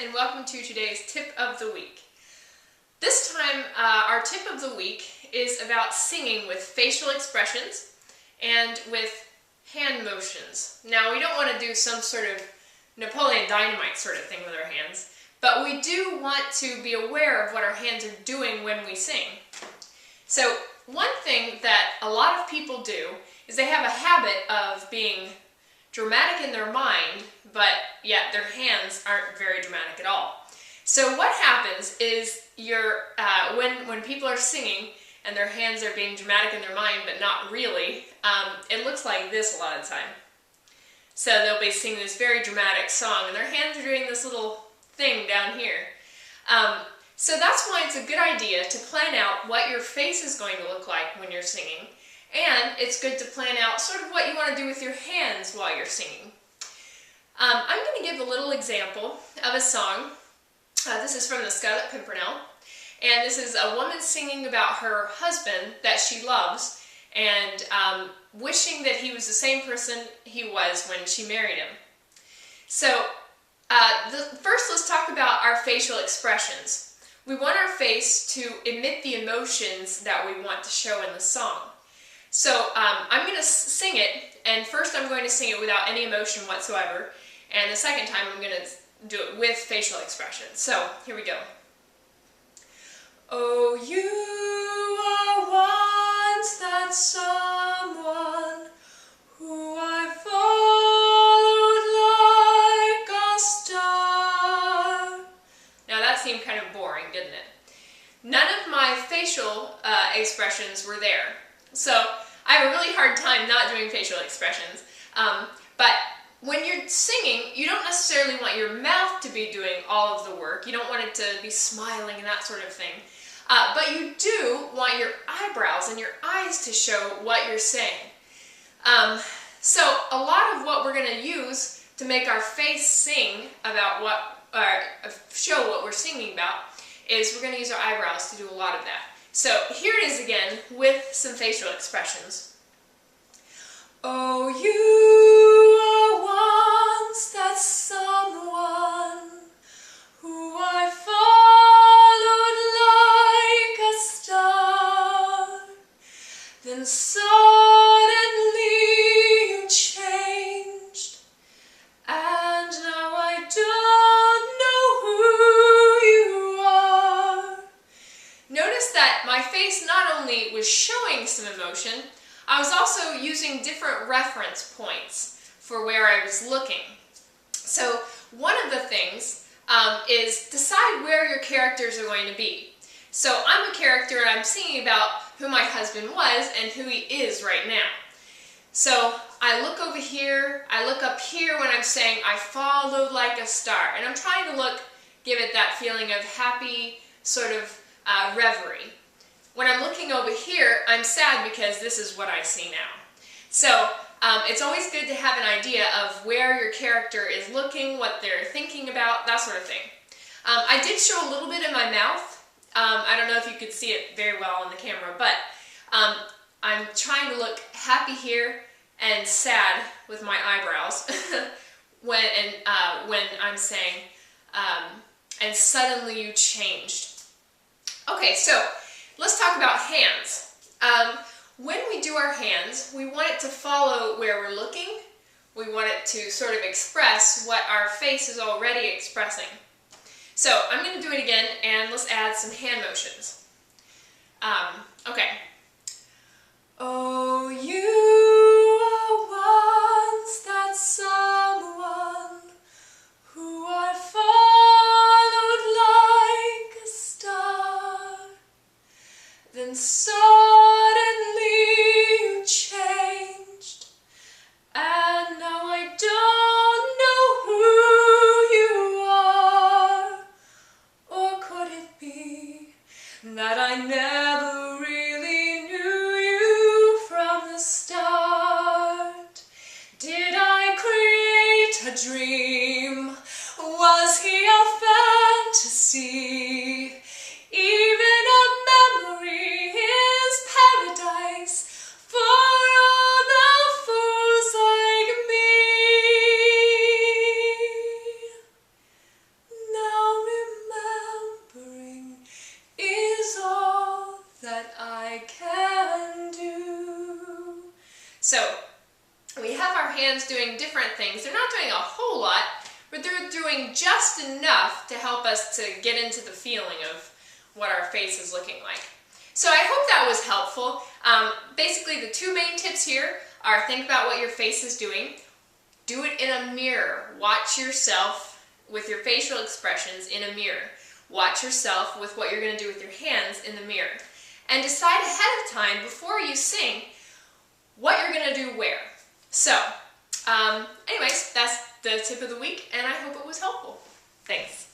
and welcome to today's tip of the week. This time, our tip of the week is about singing with facial expressions and with hand motions. Now, we don't want to do some sort of Napoleon Dynamite sort of thing with our hands, but we do want to be aware of what our hands are doing when we sing. So, one thing that a lot of people do is they have a habit of being dramatic in their mind, but yet their hands aren't very dramatic at all. So what happens is when people are singing and their hands are being dramatic in their mind, but not really, it looks like this a lot of the time. So they'll be singing this very dramatic song, and their hands are doing this little thing down here. So that's why it's a good idea to plan out what your face is going to look like when you're singing, and it's good to plan out sort of what you want to do with your hands while you're singing. I'm going to give a little example of a song. This is from the Scarlet Pimpernel, and this is a woman singing about her husband that she loves and wishing that he was the same person he was when she married him. So first let's talk about our facial expressions. We want our face to emit the emotions that we want to show in the song. So I'm going to sing it, and first I'm going to sing it without any emotion whatsoever, and the second time I'm going to do it with facial expressions. So here we go. Oh, you are once that someone who I followed like a star. Now that seemed kind of boring, didn't it? None of my facial expressions were there. So I have a really hard time not doing facial expressions. But when you're singing, you don't necessarily want your mouth to be doing all of the work. You don't want it to be smiling and that sort of thing. But you do want your eyebrows and your eyes to show what you're saying. So a lot of what we're going to use to make our face sing about show what we're singing about is we're going to use our eyebrows to do a lot of that. So here it is again with some facial expressions. Oh, you are once that someone who I followed like a star. Then suddenly you changed, and now I don't know who you are. Notice that my face not only was showing some emotion, I was also using different reference points for where I was looking. So one of the things is decide where your characters are going to be. So I'm a character and I'm singing about who my husband was and who he is right now. So I look over here, I look up here when I'm saying I followed like a star, and I'm trying to give it that feeling of happy sort of reverie. When I'm looking over here, I'm sad because this is what I see now. So it's always good to have an idea of where your character is looking, what they're thinking about, that sort of thing. I did show a little bit in my mouth. I don't know if you could see it very well on the camera, but I'm trying to look happy here and sad with my eyebrows when I'm saying, and suddenly you changed. Okay, so let's talk about hands. When we do our hands, we want it to follow where we're looking. We want it to sort of express what our face is already expressing. So I'm going to do it again, and let's add some hand motions. Okay. Oh, you are once that someone who I followed like a star. Then suddenly you changed, and now I don't know who you are. Or could it be that I never really knew you from the start? Did I create a dream? Was he a fantasy? Even a memory is paradise for all the fools like me. Now So we have our hands doing different things. They're not doing a whole lot, but they're doing just enough to help us to get into the feeling of what our face is looking like. So I hope that was helpful. Basically, the two main tips here are think about what your face is doing. Do it in a mirror. Watch yourself with your facial expressions in a mirror. Watch yourself with what you're going to do with your hands in the mirror. And decide ahead of time, before you sing, what you're going to do where. So, anyways, that's the tip of the week, and I hope it was helpful. Thanks.